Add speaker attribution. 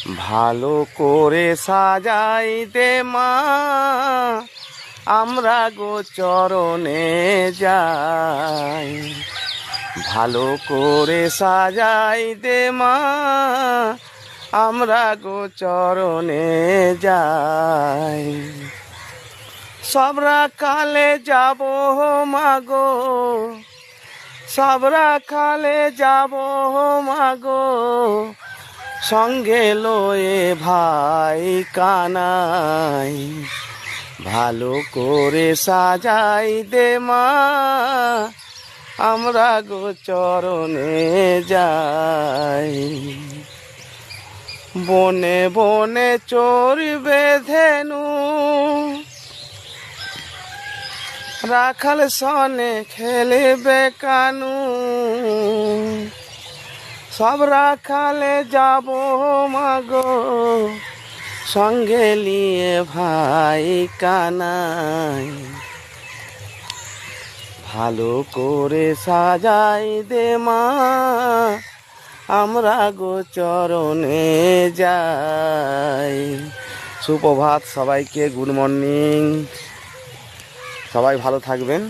Speaker 1: ভালো করে সাজাই দে মা, আমরা গো চরণে যাই। ভালো করে সাজাই দে মা, আমরা গো চরণে যাই। সবরা কালে যাব মাগো, সবরা কালে যাব মাগো, সঙ্গে লয়ে ভাই কানাই। ভালো করে সাজাই দে মা, আমরা গো চরণে যাই। বনে বনে চড়বে ধেনু, রাখাল সনে খেলবে কানু। সব রাখালে যাব মাগো, সঙ্গে নিয়ে ভাই কানাই। ভালো করে সাজাই দে মা, আমরা গো চরণে যাই। সুপ্রভাত সবাইকে, গুড মর্নিং। সবাই ভালো থাকবেন।